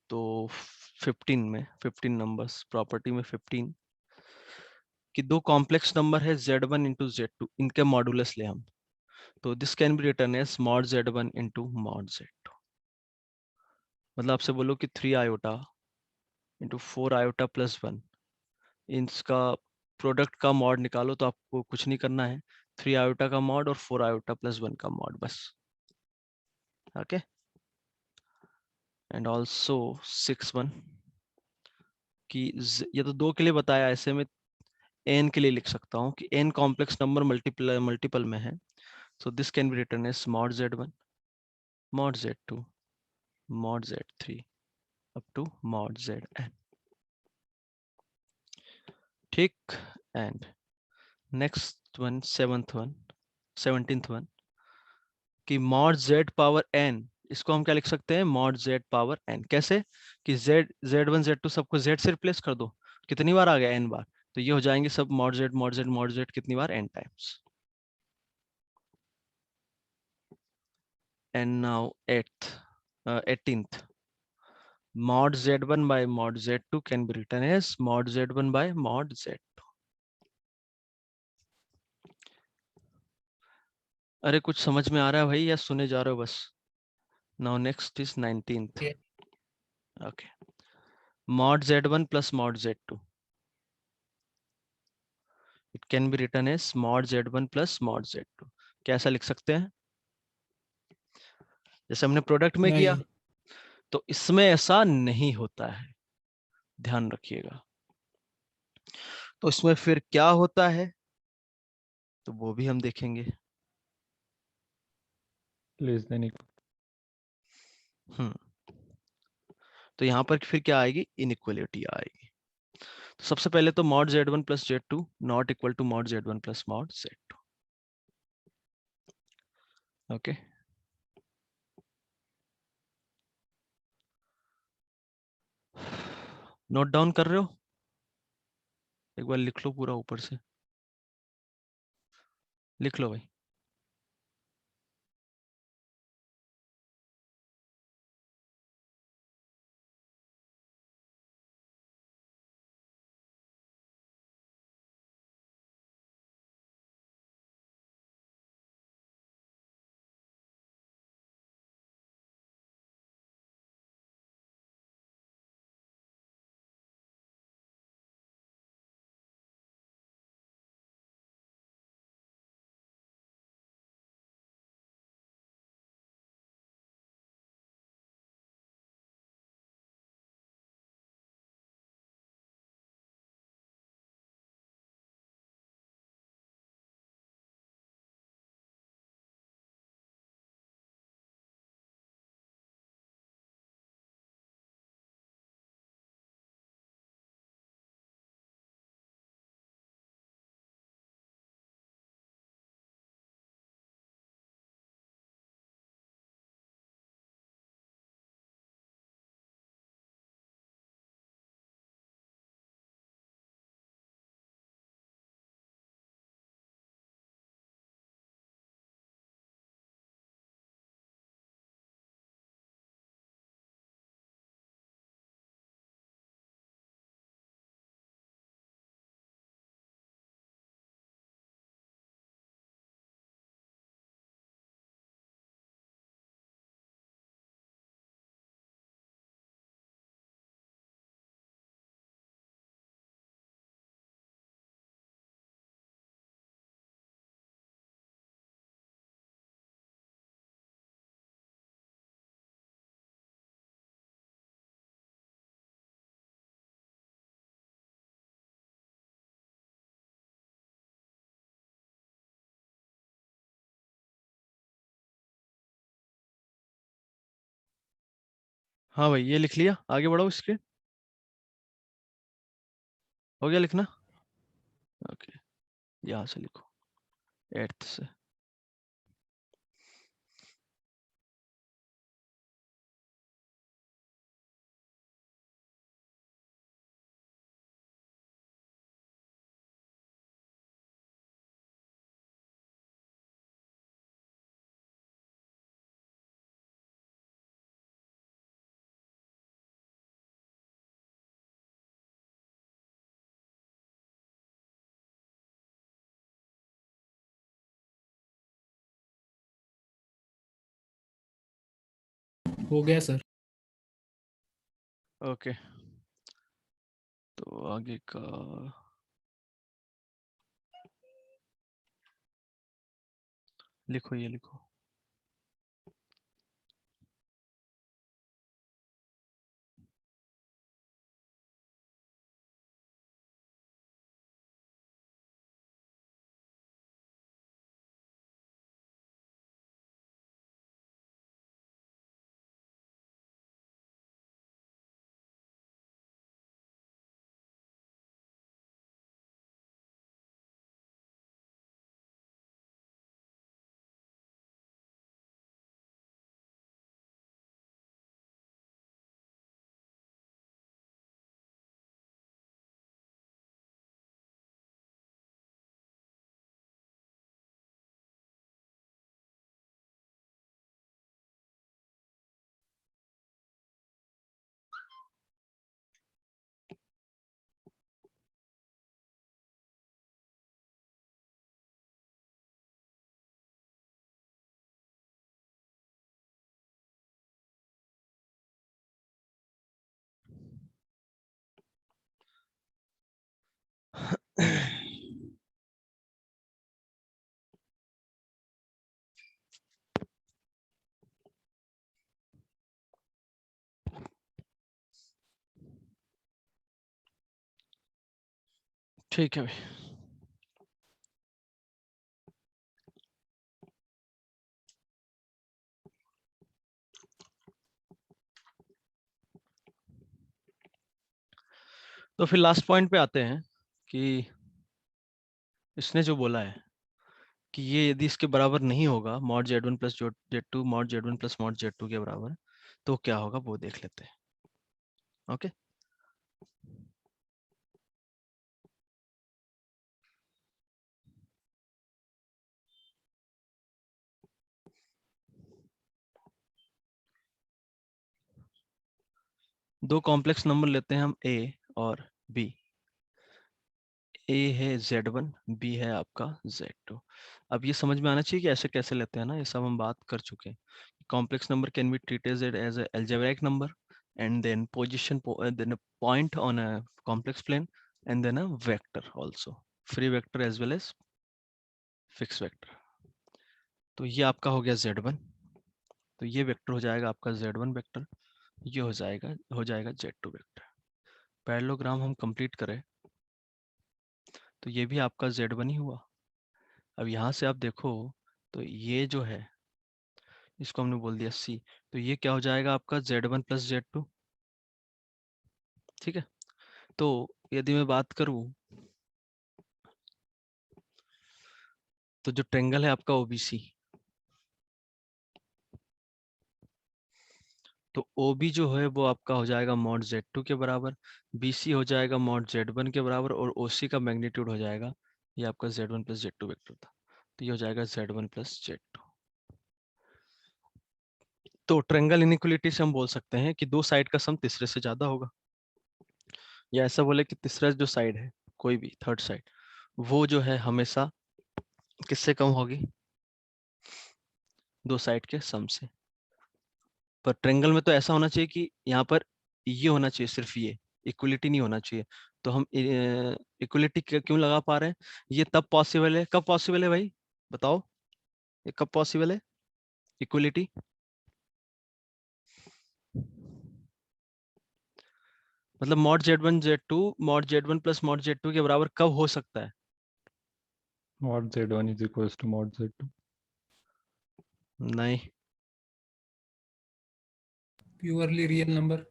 तो 15 में, 15 नंबर्स प्रॉपर्टी में 15 कि दो कॉम्प्लेक्स नंबर है z1 इंटू z2, इनके मॉडुलस ले हम, तो this can be written as mod z1 into mod z2। मतलब आपसे बोलो कि 3 आयोटा इंटू 4 आयोटा प्लस 1, इसका प्रोडक्ट का मॉड निकालो, तो आपको कुछ नहीं करना है, 3 आयोटा का मॉड और 4 आयोटा प्लस 1 का मॉड बस। ओके, एंड ऑल्सो 6 1 कि ये तो 2 के लिए बताया, ऐसे में n के लिए लिख सकता हूँ कि n कॉम्प्लेक्स नंबर मल्टीपल में है, so this can be written as mod z1 mod z2 mod z3 up to mod zn। ठीक, and next one 17th one कि mod z पावर n, इसको हम क्या लिख सकते हैं, mod z पावर n। कैसे कि z1 z2 सबको z से रिप्लेस कर दो, कितनी बार आ गया, n बार, तो ये हो जाएंगे सब mod z mod z mod z कितनी बार, n times. And now 18th mod z1 by mod z2 can be written as mod z1 by mod z2। अरे कुछ समझ में आ रहा है भाई या सुने जा रहे हो बस, Now next is 19th. Yeah. Okay. Mod Z1 plus mod Z2. It can be written as mod Z1 plus mod Z2. कैसा लिख सकते हैं? जैसे हमने प्रोडक्ट में किया, नहीं तो इसमें ऐसा नहीं होता है, ध्यान रखिएगा। तो इसमें फिर क्या होता है, तो वो भी हम देखेंगे। Less than equal. तो यहाँ पर फिर क्या आएगी, इनइक्वलिटी आएगी। तो सबसे पहले तो mod Z1 plus Z2 not equal to mod Z1 plus mod Z2। Okay, note down कर रहे हो? एक बार लिख लो पूरा ऊपर से, लिख लो भाई। हाँ भाई, ये लिख लिया, आगे बढ़ो स्क्रीन। हो गया लिखना? ओके, यहाँ से लिखो, 8th से। हो गया सर। ओके, तो आगे का लिखो, ये लिखो। ठीक है भाई। तो फिर लास्ट पॉइंट पे आते हैं कि इसने जो बोला है कि ये यदि इसके बराबर नहीं होगा, mod Z1 plus Z2 mod Z1 plus mod Z2 के बराबर, तो क्या होगा वो देख लेते हैं। ओके, दो कॉम्प्लेक्स नंबर लेते हैं हम, A और B। A है Z1, B है आपका Z2। अब ये समझ में आना चाहिए कि ऐसे कैसे लेते हैं ना, ये सब हम बात कर चुके हैं। Complex number can be treated as a algebraic number and then then a point on a complex plane and then a vector also, free vector as well as fixed vector। तो ये आपका हो गया Z1, तो ये वेक्टर हो जाएगा आपका Z1 वेक्टर, ये हो जाएगा Z2 वेक्टर। पैरेललोग्राम हम कंप्लीट करें तो ये भी आपका Z1 ही हुआ। अब यहाँ से आप देखो तो ये जो है इसको हमने बोल दिया C, तो ये क्या हो जाएगा आपका Z1 प्लस Z2। ठीक है, तो यदि मैं बात करूं तो जो ट्रेंगल है आपका OBC, तो OB जो है वो आपका हो जाएगा मॉड Z2 के बराबर, BC हो जाएगा मॉड Z1 के बराबर, और OC का मैग्नीट्यूड हो जाएगा, ये आपका Z1 प्लस Z2 वेक्टर था, तो ये हो जाएगा Z1 प्लस Z2। तो ट्रेंगल इनइक्वालिटी से हम बोल सकते हैं कि दो साइड का सम तीसरे से ज्यादा होगा, या ऐसा बोले कि तीसरा जो साइड है, कोई भी थर्ड साइड, वो जो है हमेशा किससे कम होगी, दो साइड के सम से। पर ट्रेंगल में तो ऐसा होना चाहिए कि यहाँ पर ये होना चाहिए, सिर्फ ये इक्वलिटी नहीं होना चाहिए। तो हम इक्वलिटी क्यों लगा पा रहे हैं, ये तब पॉसिबल है, कब पॉसिबल है भाई बताओ, ये कब पॉसिबल है इक्वलिटी? मतलब mod Z1 Z2 mod Z1 plus mod Z2 के बराबर कब हो सकता है? mod z1 is equals to mod z2। नहीं, purely real number.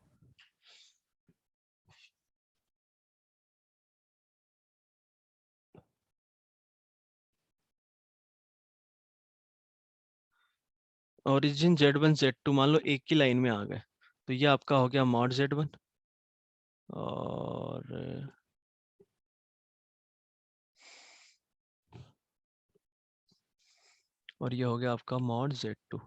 Origin Z1 Z2 मान लो एक ही लाइन में आ गए, तो ये आपका हो गया मॉड Z1, और ये हो गया आपका मॉड Z2।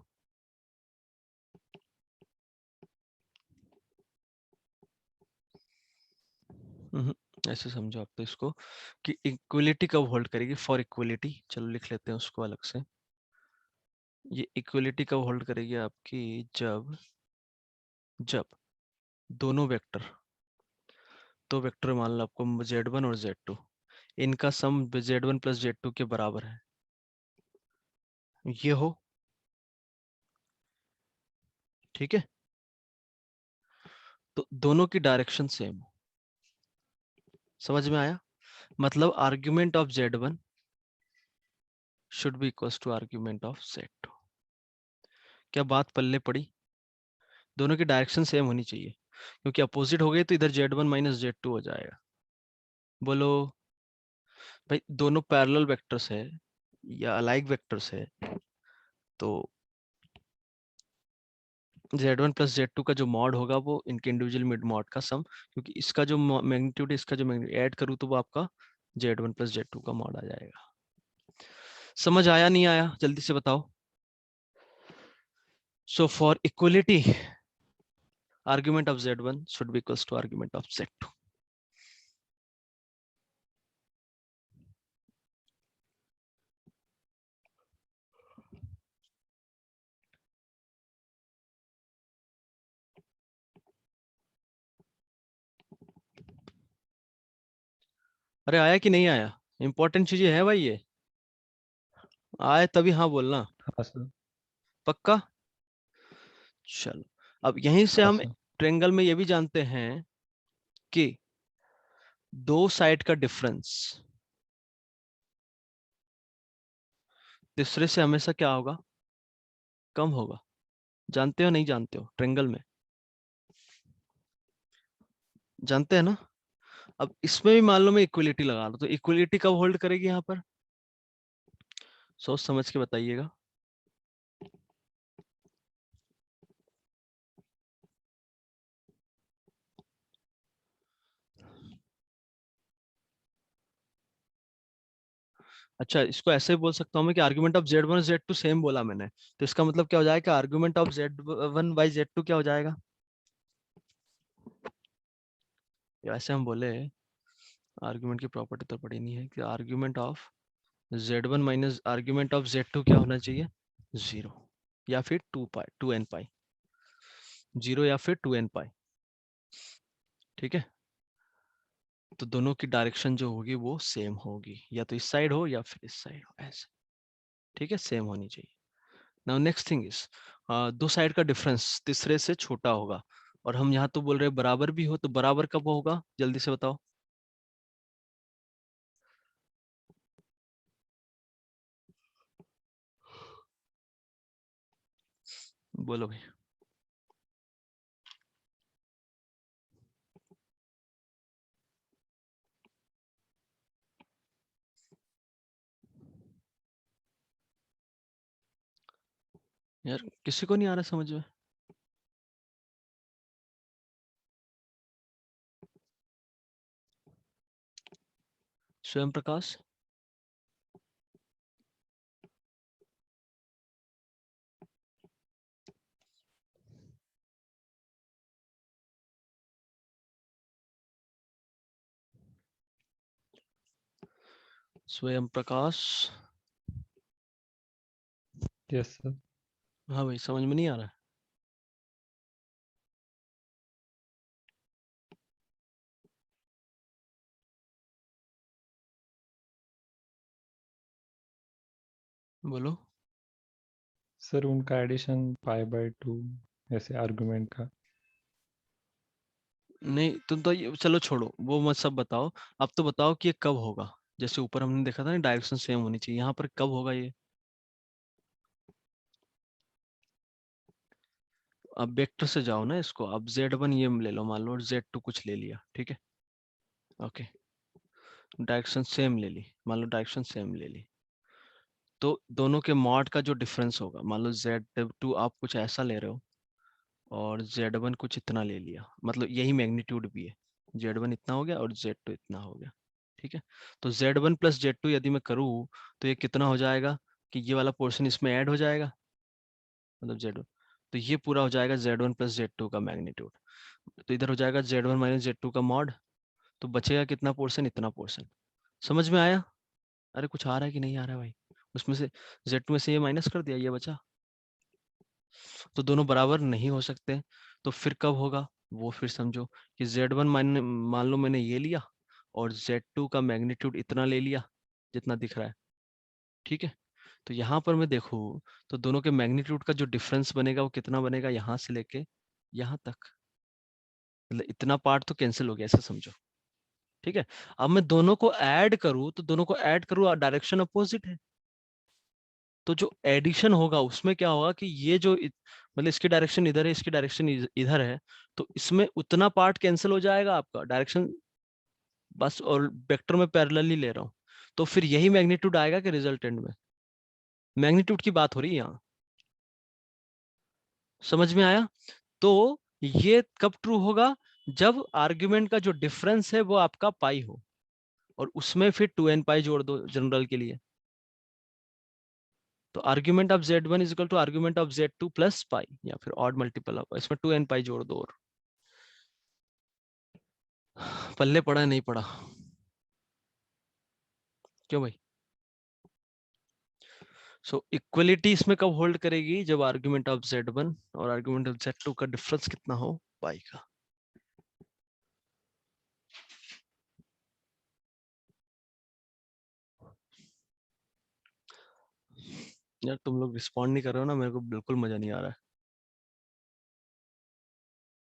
ऐसे समझो आप तो इसको कि इक्वलिटी कब होल्ड करेगी, फॉर इक्वलिटी, चलो लिख लेते हैं उसको अलग से। ये इक्वलिटी कब होल्ड करेगी आपकी, जब जब दोनों वेक्टर, दो वेक्टर मान लो आपको Z1 और Z2, इनका सम Z1 प्लस Z2 के बराबर है, ये हो, ठीक है, तो दोनों की डायरेक्शन सेम हो। समझ में आया? मतलब argument of Z1 should be equals to argument of Z2। क्या बात पल्ले पड़ी? दोनों की डायरेक्शन सेम होनी चाहिए, क्योंकि अपोजिट हो गए तो इधर Z1 माइनस Z2 हो जाएगा। बोलो भाई, दोनों पैरेलल वेक्टर्स है या अलाइक वेक्टर्स है, तो Z1 प्लस Z2 का जो मॉड होगा वो इनके इंडिविजुअल मिड मॉड का सम, क्योंकि इसका जो मैग्नीट्यूड है, इसका जो मैग्नीट्यूड ऐड करूँ तो वो आपका Z1 प्लस Z2 का मॉड आ जाएगा। समझ आया नहीं आया जल्दी से बताओ। So for equality argument of Z1 should be equals to argument of Z2। अरे आया कि नहीं आया? इंपॉर्टेंट चीजें है भाई ये, आए तभी हाँ बोलना। हाँ सर। पक्का? चलो, अब यहीं से हाँ हम सर। ट्रायंगल में ये भी जानते हैं कि दो साइड का डिफरेंस तीसरे से हमेशा क्या होगा? कम होगा। जानते हो नहीं जानते हो? ट्रायंगल में जानते हैं ना? अब इसमें भी मान लो मैं इक्वलिटी लगा लो, तो इक्वलिटी कब होल्ड करेगी यहाँ पर? सोच समझ के बताइएगा। अच्छा, इसको ऐसे भी बोल सकता हूँ मैं कि argument of z1 z2 same बोला मैंने, तो इसका मतलब क्या हो जाएगा? Argument of z1 by z2 क्या हो जाएगा? ऐसे हम बोले, आर्गुमेंट की प्रॉपर्टी तो पड़ी नहीं है कि argument of z1 minus argument of z2 क्या होना चाहिए? 0 या फिर 2n पाई, 0 या फिर 2n पाई। ठीक है, तो दोनों की डायरेक्शन जो होगी वो सेम होगी, या तो इस साइड हो या फिर इस साइड हो, ऐसे। ठीक है, सेम होनी चाहिए। नाउ नेक्स्ट थिंग इज, दो साइड का डिफरेंस तीसरे से छोटा होगा, और हम यहाँ तो बोल रहे हैं बराबर भी हो, तो बराबर कब होगा? जल्दी से बताओ। बोलो भाई। यार किसी को नहीं आ रहा समझ में? स्वयं प्रकाश? स्वयं प्रकाश? Yes sir. हाँ भाई, समझ में नहीं आ रहा है? बोलो। सर उनका एडिशन π/2 ऐसे आर्गुमेंट का। नहीं, तुम तो चलो छोड़ो वो मत, सब बताओ। अब तो बताओ कि ये कब होगा? जैसे ऊपर हमने देखा था ना, डायरेक्शन सेम होनी चाहिए, यहाँ पर कब होगा ये? अब वेक्टर से जाओ ना इसको, अब z1 ये ले लो, मान लो z2 कुछ ले लिया, ठीक है, ओके, डायरेक्शन सेम ले ली, मान लो डायरेक्शन सेम ले ली, तो दोनों के मॉड का जो डिफरेंस होगा, मान लो z2 आप कुछ ऐसा ले रहे हो और z1 कुछ इतना ले लिया, मतलब यही मैग्नीट्यूड भी है, z1 इतना हो गया और z2 इतना हो गया, ठीक है। तो z1 प्लस z2 यदि मैं करूँ तो ये कितना हो जाएगा कि ये वाला पोर्शन इसमें ऐड हो जाएगा, मतलब z1, तो ये पूरा हो जाएगा z1 प्लस z2 का मैग्नीट्यूड, तो इधर हो जाएगा z1 माइनस z2 का मॉड, तो बचेगा कितना पोर्शन? इतना पोर्शन। समझ में आया? अरे कुछ आ रहा है कि नहीं आ रहा है भाई? उसमें से z2 में से ये माइनस कर दिया, ये बचा, तो दोनों बराबर नहीं हो सकते, तो फिर कब होगा? वो फिर समझो कि z1 मान लो मैंने ये लिया और z2 का मैग्नीट्यूड इतना ले लिया जितना दिख रहा है, ठीक है। तो यहाँ पर मैं देखूँ तो दोनों के मैग्नीट्यूड का जो डिफरेंस बनेगा वो कितना बनेगा? यहाँ से लेके यहाँ तक, मतलब इतना पार्ट तो कैंसिल हो गया, ऐसा समझो, ठीक है। अब मैं दोनों को ऐड करूँ, तो दोनों को ऐड करूँ, डायरेक्शन अपोजिट है, तो जो एडिशन होगा उसमें क्या होगा कि ये जो मतलब इसकी डायरेक्शन इधर है, इसकी डायरेक्शन इधर है, तो इसमें उतना पार्ट कैंसिल हो जाएगा आपका डायरेक्शन बस, और वेक्टर में पैरेलली ले रहा हूँ, तो फिर यही मैग्नीट्यूड आएगा कि रिजल्टेंट में? मैग्नीट्यूड की बात हो रही है यहाँ, समझ में आया? तो ये कब ट्रू होगा? जब आर्ग्यूमेंट का जो डिफरेंस है वो आपका पाई हो, और उसमें फिर 2n पाई जोड़ दो जनरल के लिए, तो argument of z1 is equal to argument of z2 plus pi, या फिर ऑड मल्टीपल ऑफ, इसमें 2n पाई जोड़ दो। और पल्ले पड़ा नहीं पड़ा? क्यों भाई? सो इक्वलिटी इसमें कब होल्ड करेगी? जब आर्ग्यूमेंट ऑफ z1 और आर्ग्यूमेंट ऑफ z2 का डिफरेंस कितना हो? पाई का। यार तुम लोग रिस्पॉन्ड नहीं कर रहे हो ना, मेरे को बिल्कुल मजा नहीं आ रहा है।